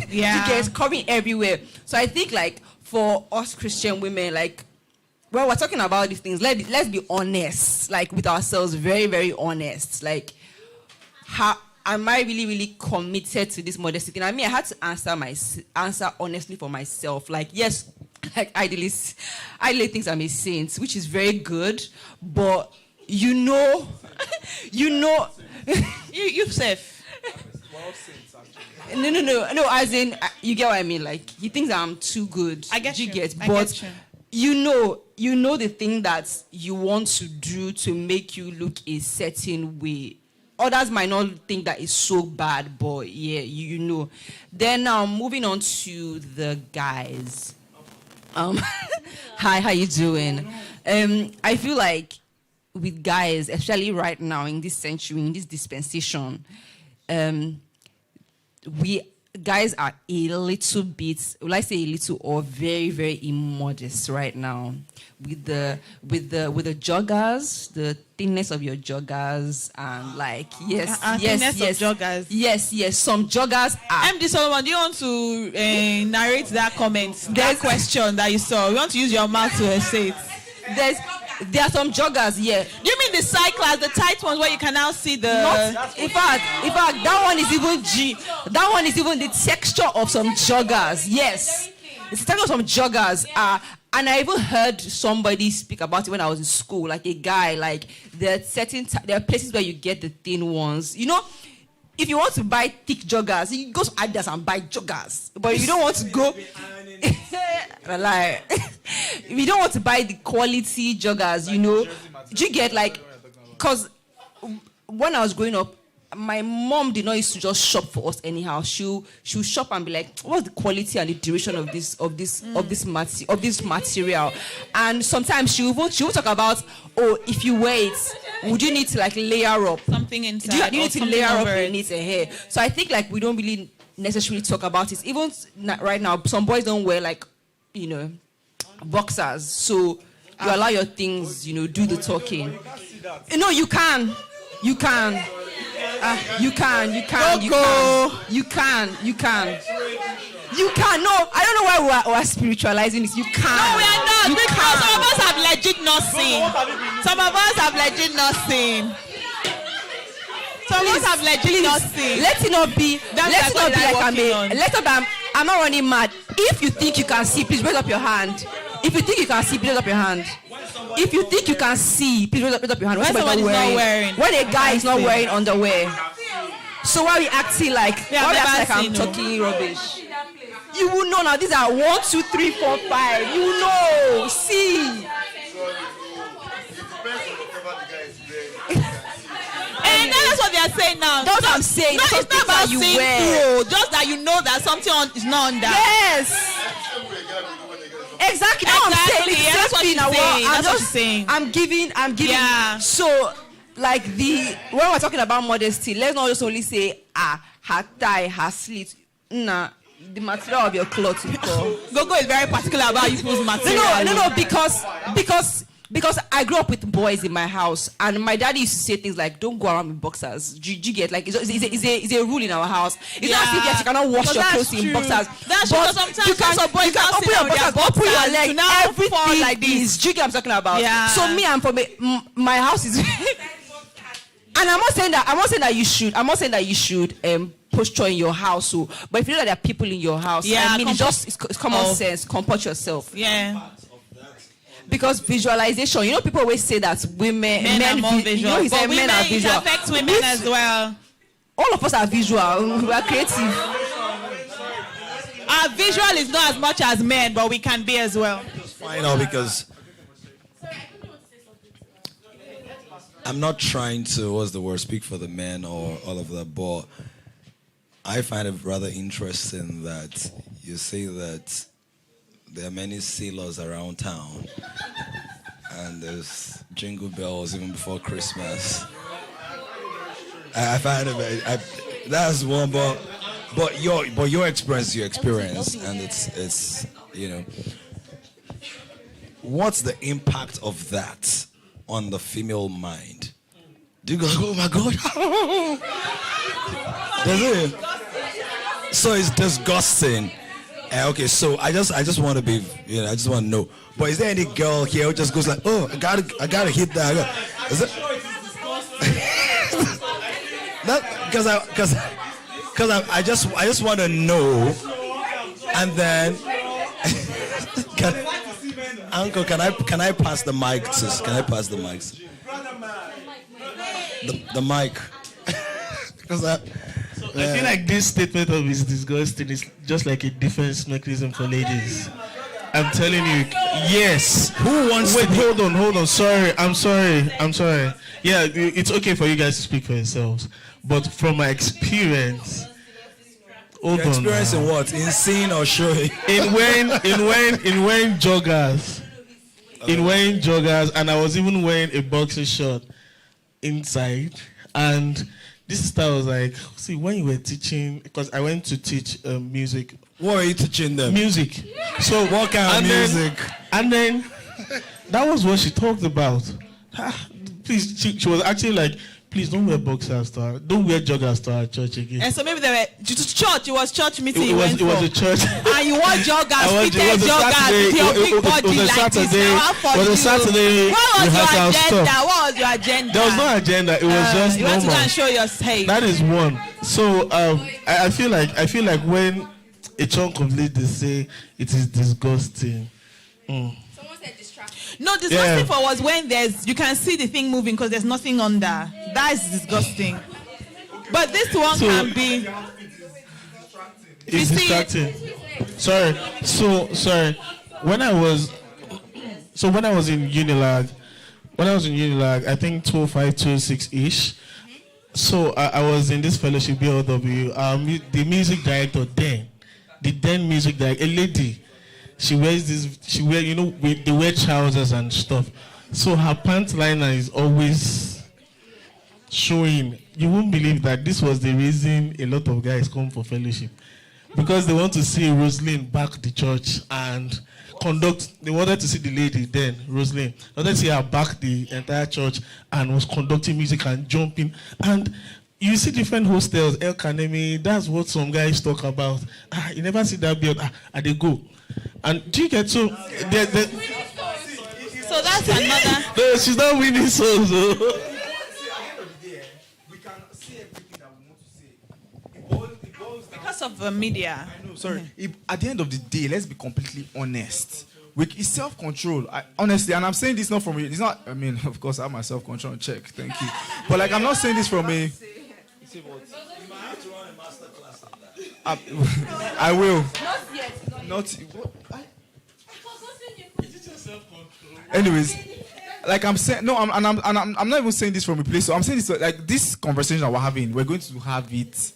Yeah. You get covering everywhere. So I think like for us Christian women, like when we're talking about these things, let's be honest, like with ourselves, very, very honest. Like, how am I really, really committed to this modesty thing? I mean, I had to answer honestly for myself. Like, yes, like ideally things I'm a saint, which is very good, but you safe. No, as in, you get what I mean. Like, he thinks that I'm too good. I get you. But you know the thing that you want to do to make you look a certain way. Others might not think that it's so bad, but yeah, you know. Then now moving on to the guys. Hi, how you doing? I feel like with guys, especially right now in this century, in this dispensation, guys are a little bit, will I say a little, or very, very immodest right now with the joggers, the thinness of your joggers, and like yes, joggers. Yes, some joggers are. MD Solomon, do you want to narrate that comment, that question that you saw? You want to use your mouth to say it? There are some joggers, yeah. Do you mean the cyclers, the tight ones where you can now see the... In fact, that one is even that one is even the texture of some joggers, yes. It's the texture of some joggers. And I even heard somebody speak about it when I was in school, like a guy, like there are places where you get the thin ones. You know, if you want to buy thick joggers, you go to Adidas and buy joggers. But you don't want to go... like, if you don't want to buy the quality joggers, you know, do you get like, because when I was growing up, my mom did not used to just shop for us anyhow. She'll shop and be like, what's the quality and the duration of this material? And sometimes she will talk about, oh, if you wear it, would you need to like layer up something inside? Do you need to layer up your knit and hair? So I think like we don't really necessarily talk about it. Even right now, some boys don't wear like, you know, boxers. So you allow your things, you know, do the talking. No, you can. You can. No, I don't know why we're spiritualizing this. You can. No, we are not. Because some of us have legit not seen. Some of us have legit not seen. Let it not be like I'm not running mad. If you think you can see, please raise up your hand. If you think you can see, please raise up your hand. If you think you can see, please raise up your hand. When somebody's not wearing. When a guy is not wearing underwear. So why are we acting like I'm talking rubbish? You will know now. These are 1, 2, 3, 4, 5. You will know. See. And that's what they are saying now. That's what I'm saying. No, it's not about you seeing wear. through. Just that you know that something is not on that. Yes. Exactly. That's what she's saying. I'm giving. Yeah. So, like when we're talking about modesty, let's not just only say her thigh, her slit. Nah, the material of your clothes. Gogo is very particular about people's material. No, because I grew up with boys in my house, and my daddy used to say things like, "Don't go around with boxers." Do you get like it's a rule in our house. It's not as if you cannot wash your clothes in boxers. That's true. Sometimes you can open your boxers, open your leg, everything like this. Do you get what I'm talking about? Yeah. So me, I'm from my house is, and I'm not saying that you should. I'm not saying that you should posture in your house. So, but if you know that there are people in your house, yeah, I mean, it's common sense. Comport yourself. Yeah. Because visualization, you know, people always say that men are more visual. You know, he said men are visual. It affects women as well. All of us are visual. We are creative. Our visual is not as much as men, but we can be as well. I know, because I'm not trying to, speak for the men or all of that, but I find it rather interesting that you say that there are many sailors around town, and there's jingle bells even before Christmas. I find it that's one, but your experience, and it's you know, what's the impact of that on the female mind? Do you go, oh my God? Does it? So it's disgusting. Okay, so I just want to be, I just want to know. But is there any girl here who just goes like, oh, I gotta hit that? Is it? Because I just want to know, and then Uncle, can I pass the mic, sis? Can I pass the mic? The mic. Because I feel like this statement of is disgusting is just like a defense mechanism for ladies. I'm telling you, yes. Who wants Wait, hold on. Sorry, I'm sorry. Yeah, it's okay for you guys to speak for yourselves. But from my experience, hold on. Experience in what? In seeing or showing? In wearing joggers. In wearing joggers, and I was even wearing a boxer short inside. And this sister was like, see, when you were teaching, because I went to teach music. What were you teaching them? Music. So what kind of music? And then that was what she talked about. Please, she was actually like, please don't wear boxers don't wear joggers to our church again. And so maybe they were church. It was church meeting. It was a church. And you wore joggers, fitted joggers with your big body like this. It was a Saturday. What was your agenda? What was your agenda? There was no agenda. It was just you normal. want to go and show your face. That is one. So I feel like when a chunk of ladies say it is disgusting. Someone said distraction. No, disgusting for was when you can see the thing moving because there's nothing under. That is disgusting. But this one can be. It's distracting. Sorry. Sorry. When I was in Unilag, I think 205, 206-ish. So I was in this fellowship BLW. The music director then music director, a lady. They wear trousers and stuff. So her pant liner is always showing. You won't believe that this was the reason a lot of guys come for fellowship. Because they want to see Roslyn back the church and they wanted to see the lady then, Roslyn. They wanted to see her back the entire church and was conducting music and jumping. And you see different hostels, El Kanemi, that's what some guys talk about. You never see that build, and they go. And do you get so? So that's another. No, she's not winning souls. We can say everything that we want to say. Because of the media. I know, sorry. At the end of the day, let's be completely honest. It's self-control. Honestly, and I'm saying this not from it's not. I mean, of course, I have my self-control check. Thank you. But I'm not saying this from a. You might have to run a master class on that. I will. Not yet. Not. What? Anyways, I'm saying no. I'm not even saying this from a place. So I'm saying this this conversation that we're having. We're going to have it.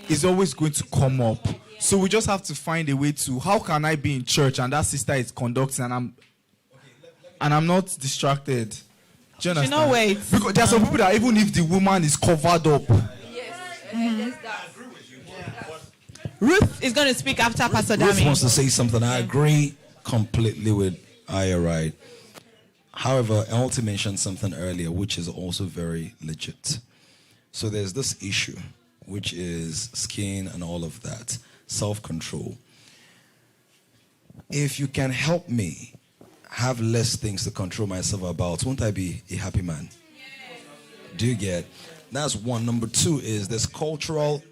Is always going to come up. So we just have to find a way to. How can I be in church and that sister is conducting and I'm not distracted? Do you understand? You know, wait. Because there are some people that even if the woman is covered up. Ruth is going to speak after Pastor Dami. Ruth wants to say something. I agree completely with Aya, right? However, I also mentioned something earlier, which is also very legit. So there's this issue, which is skin and all of that, self-control. If you can help me have less things to control myself about, won't I be a happy man? Do you get? That's one. Number two is there's cultural.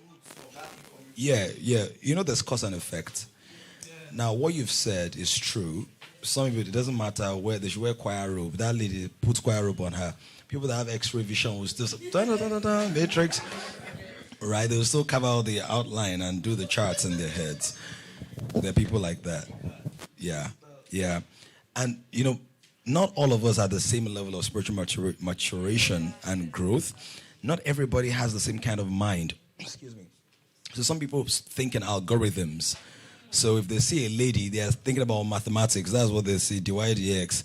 Yeah. There's cause and effect. Now, what you've said is true. Some of it doesn't matter where they should wear choir robe. That lady puts choir robe on her. People that have X-ray vision will still matrix. Right? They will still cover all the outline and do the charts in their heads. There are people like that. Yeah. And, not all of us are the same level of spiritual maturation and growth. Not everybody has the same kind of mind. Excuse me. So some people think in algorithms. So if they see a lady, they are thinking about mathematics. That's what they see, dy dx,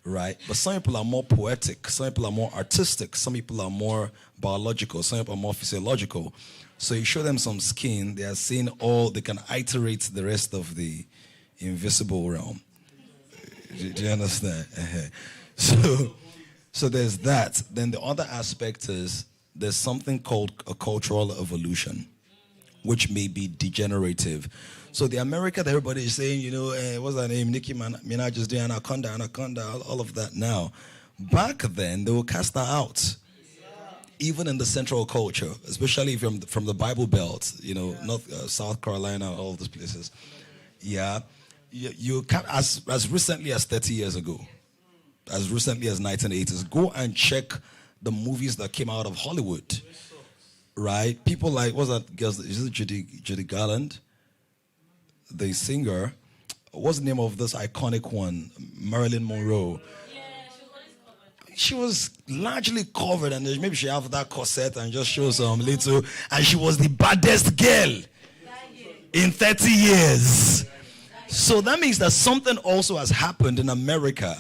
right? But some people are more poetic. Some people are more artistic. Some people are more biological. Some people are more physiological. So you show them some skin, they are seeing they can iterate the rest of the invisible realm. Do you understand? So there's that. Then the other aspect is there's something called a cultural evolution. which may be degenerative. So the America that everybody is saying, what's her name? Nicki Minaj just doing Anaconda, all of that now. Back then, they will cast her out. Even in the central culture, especially from the Bible Belt, North, South Carolina, all those places. Yeah. You can, as recently as 30 years ago, as recently as 1980s, go and check the movies that came out of Hollywood. Right? People like, what's that girl? Is it Judy Garland? The singer. What's the name of this iconic one? Marilyn Monroe. She was largely covered, and maybe she have that corset and just show some little, and she was the baddest girl in 30 years. So that means that something also has happened in America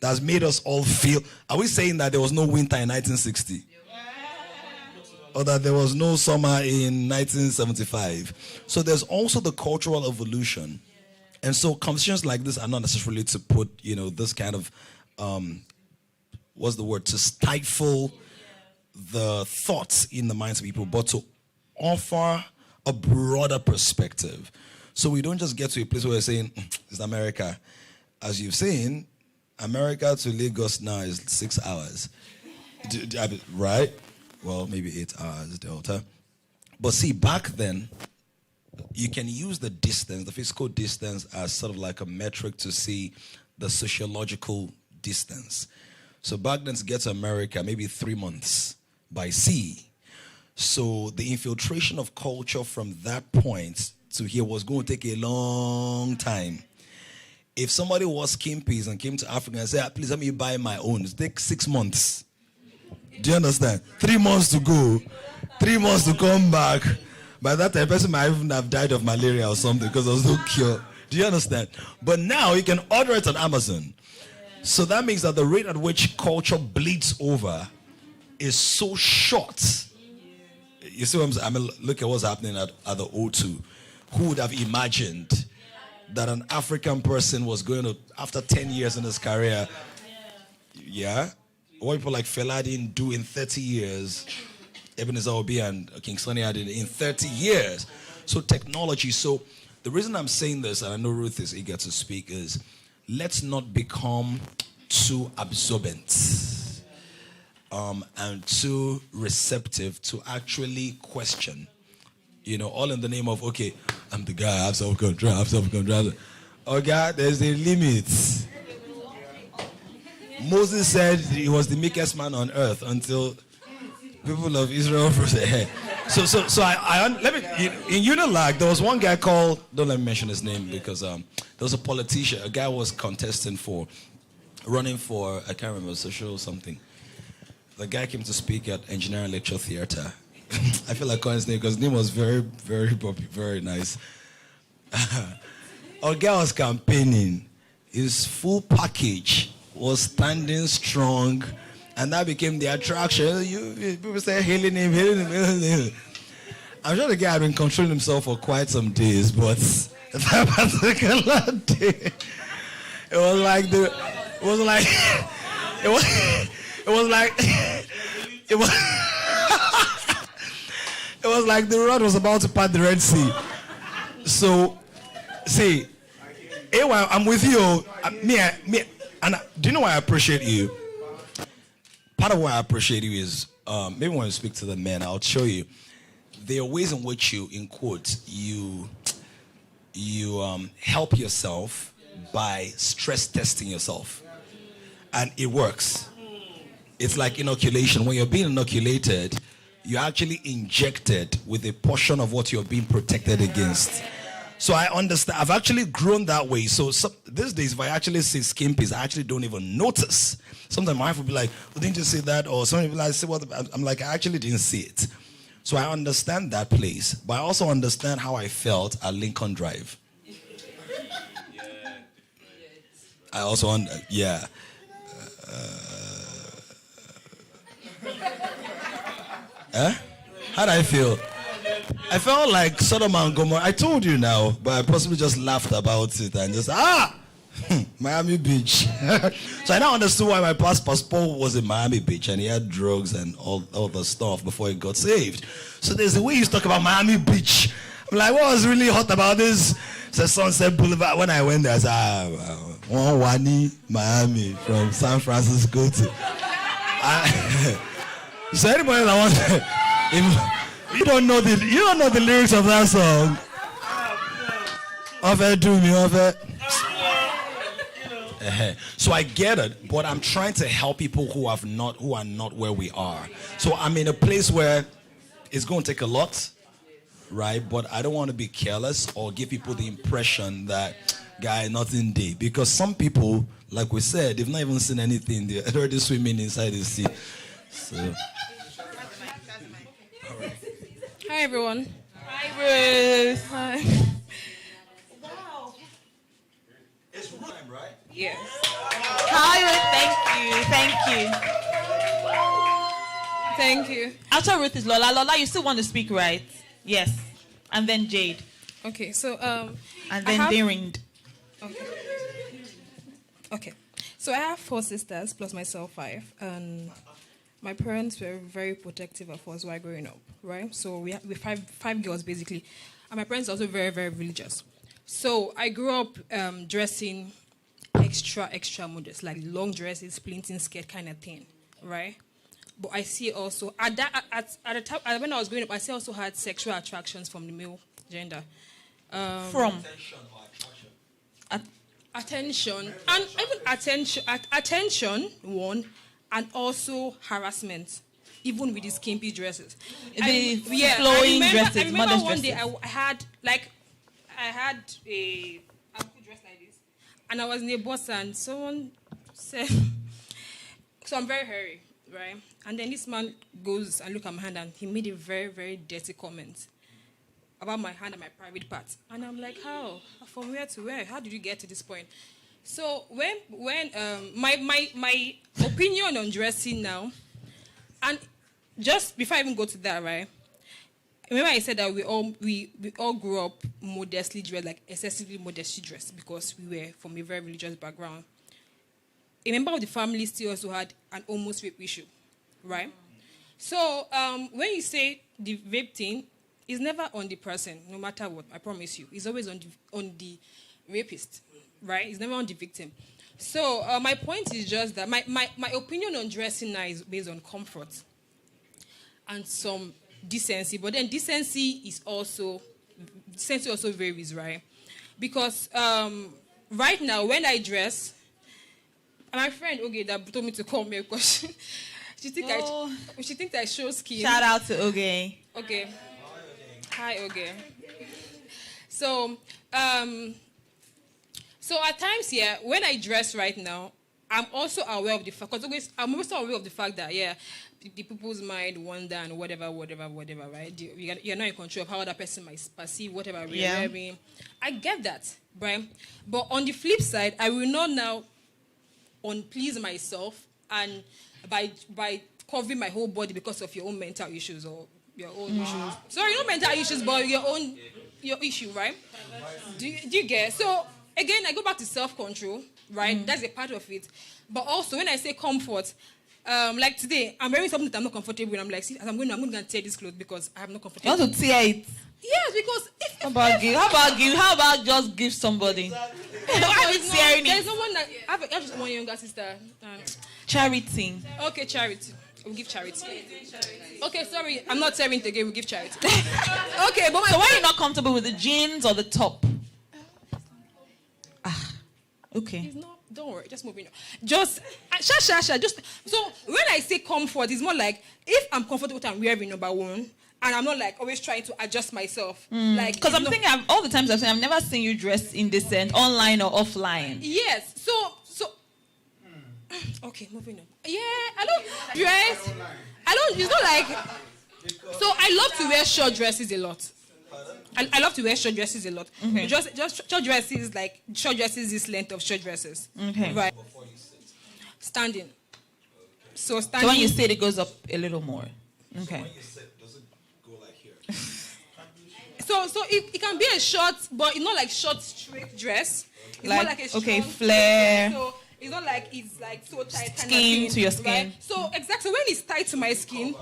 that has made us all feel. Are we saying that there was no winter in 1960? Or that there was no summer in 1975? So there's also the cultural evolution. And so conversations like this are not necessarily to put, this kind of, to stifle the thoughts in the minds of people, but to offer a broader perspective. So we don't just get to a place where we're saying, it's America. As you've seen, America to Lagos now is 6 hours. Right? Well, maybe 8 hours, Delta. But see, back then, you can use the distance, the physical distance, as sort of like a metric to see the sociological distance. So back then, to get to America, maybe 3 months by sea. So the infiltration of culture from that point to here was going to take a long time. If somebody was skimpies and came to Africa and said, please let me buy my own, it takes 6 months. Do you understand? 3 months to go, 3 months to come back. By that time, the person might even have died of malaria or something because there was no cure. Do you understand? But now you can order it on Amazon. So that means that the rate at which culture bleeds over is so short. You see what I'm saying? I mean, look at what's happening at the O2. Who would have imagined that an African person was going to, after 10 years in his career, what people like Fela didn't do in 30 years, Ebenezer Obi and King Sunny did in 30 years. So technology. So the reason I'm saying this, and I know Ruth is eager to speak, is let's not become too absorbent and too receptive to actually question. All in the name of, okay, I'm the guy, I have self-control. Oh God, there's a limit. Moses said he was the meekest man on earth until people of Israel rose their head. So in Unilag, there was one guy called, don't let me mention his name because there was a politician, a guy was contesting running for, I can't remember, social something. The guy came to speak at Engineering Lecture Theatre. I feel like calling his name because his name was very, very poppy, very nice. Our guy was campaigning. His full package was standing strong, and that became the attraction. People say hailing him. I'm sure the guy had been controlling himself for quite some days, but that particular day, it was like the road was about to part the Red Sea. So, see, I'm with you. Do you know why I appreciate you? Part of why I appreciate you is, maybe when you speak to the men, I'll show you. There are ways in which you, in quotes, you help yourself by stress testing yourself. And it works. It's like inoculation. When you're being inoculated, you're actually injected with a portion of what you're being protected against. So I understand. I've actually grown that way. So these days, if I actually see skimpies, I actually don't even notice. Sometimes my wife will be like, well, didn't you see that? Or some people like, say what? I'm like, I actually didn't see it. So I understand that place. But I also understand how I felt at Lincoln Drive. I also, yeah. How did I feel? I felt like Sodom and Gomorrah. I told you now, but I possibly just laughed about it and just, Miami Beach. So I now understood why my passport was in Miami Beach and he had drugs and all the stuff before he got saved. So there's a way you talk about Miami Beach. I'm like, what was really hot about this? So Sunset Boulevard. When I went there, I said, Wani, Miami, from San Francisco to. So anybody that wants, if you don't know the lyrics of that song. So I get it, but I'm trying to help people who are not where we are. So I'm in a place where it's going to take a lot, right? But I don't want to be careless or give people the impression that guy nothing day, because some people, like we said, they've not even seen anything. They're already swimming inside the sea. So. Hi everyone. Hi Ruth. Hi. Wow. It's rhyme, right? Yes. Hi Ruth. Thank you. Thank you. After Ruth is Lola. Lola, you still want to speak, right? Yes. And then Jade. Okay, so and then Daring. Okay. So I have 4 sisters plus myself 5, and my parents were very protective of us while growing up, right? So we five girls basically, and my parents are also very, very religious. So I grew up dressing extra modest, like long dresses, splinting skirt kind of thing, right? But I see also at the time when I was growing up, I see also had sexual attractions from the male gender. From attention and even attention one, and also harassment, even with the skimpy dresses. Flowing dresses, I remember modest one dresses. day I had a uncle dress like this, and I was in a bus and someone said, so I'm very hairy, right? And then this man goes and look at my hand and he made a very, very dirty comment about my hand and my private parts. And I'm like, how? From where to where? How did you get to this point? So when my opinion on dressing now, and just before I even go to that, right? Remember I said that we all grew up modestly dressed, like excessively modestly dressed, because we were from a very religious background. A member of the family still also had an almost rape issue, right? So when you say the rape thing, it's never on the person, no matter what, I promise you. It's always on the rapist, right? It's never on the victim. So my point is just that my opinion on dressing now is based on comfort and some decency. But then decency also varies, right? Because right now, when I dress, and my friend Oge that told me to come here because she thinks I show skin. Shout out to Oge. Okay. Hi, Oge. So at times here, when I dress right now, I'm also aware of the fact, because I'm also aware of the fact that, the people's mind wonder and whatever, right? You're not in control of how other person might perceive whatever we're wearing. I get that, right? But on the flip side, I will not now unplease myself and by covering my whole body because of your own mental issues or your own issues. Sorry, not mental issues, but your issue, right? Do you get? So again, I go back to self-control, right? That's a part of it. But also, when I say comfort, like today, I'm wearing something that I'm not comfortable with. I'm like, see, as I'm going to tear this clothes because I'm not comfortable. You want to tear it? Yes, because How about just give somebody? Why are you tearing there's it? someone that I have just one younger sister. Charity. Okay, charity. We'll give charity. Okay, sorry, I'm not tearing it again. We'll give charity. Okay, but So why are you not comfortable with the jeans or the top? Okay. It's not. Don't worry. Just moving on. Just Just so when I say comfort, it's more like if I'm comfortable with what I'm wearing, number one, and I'm not like always trying to adjust myself. Like Because I'm thinking all the times I've never seen you dressed indecent, online or offline. Yes. So. Okay, moving on. Yeah, I don't dress. I don't. It's not like. So I love to wear short dresses a lot. I love to wear short dresses a lot. Okay. Just short dresses, like short dresses this length of short dresses. Okay. Right. Standing. So standing. So when you sit, it goes up a little more. Okay. When you sit, does it go like here? So it can be a short, but it's not like short straight dress. It's Like, more like a okay, strong flare. So it's not like it's like so tight. kind of Skin thing, to your skin. Right? So exactly when it's tight to my skin.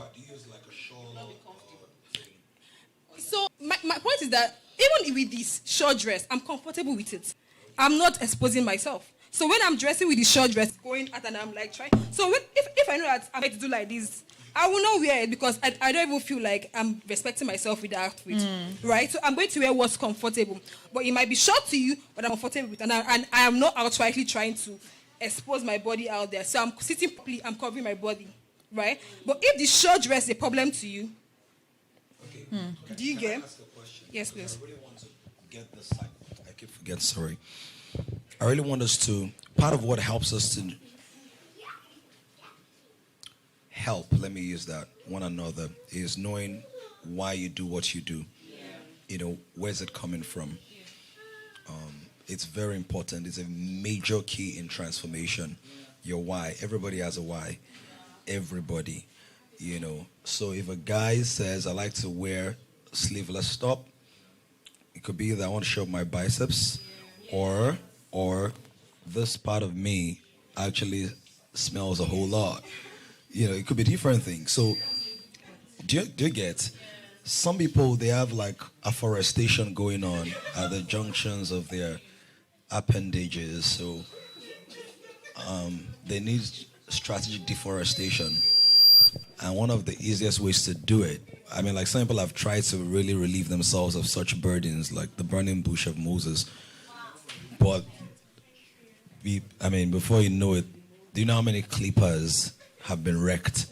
So my point is that even with this short dress, I'm comfortable with it. I'm not exposing myself. So when I'm dressing with the short dress, going out and I'm like trying. So if I know that I'm going to do like this, I will not wear it because I don't even feel like I'm respecting myself with the outfit, right? So I'm going to wear what's comfortable. But it might be short to you, but I'm comfortable with it. And I am not outrightly trying to expose my body out there. So I'm sitting properly, I'm covering my body, right? But if the short dress is a problem to you, do you get? Yes, please. I really want to get this. I keep forgetting, sorry. I really want us to, part of what helps us to help, let me use that, one another, is knowing why you do what you do. You know, where's it coming from? It's very important. It's a major key in transformation. Your why. Everybody has a why. Everybody. You know, so if a guy says, I like to wear sleeveless top, it could be that I want to show my biceps, or this part of me actually smells a whole lot. You know, it could be different things. So, do you get? Some people, they have like afforestation going on at the junctions of their appendages. So, they need strategic deforestation. And one of the easiest ways to do it, I mean, like some people have tried to really relieve themselves of such burdens, like the burning bush of Moses. But, before you know it, do you know how many clippers have been wrecked?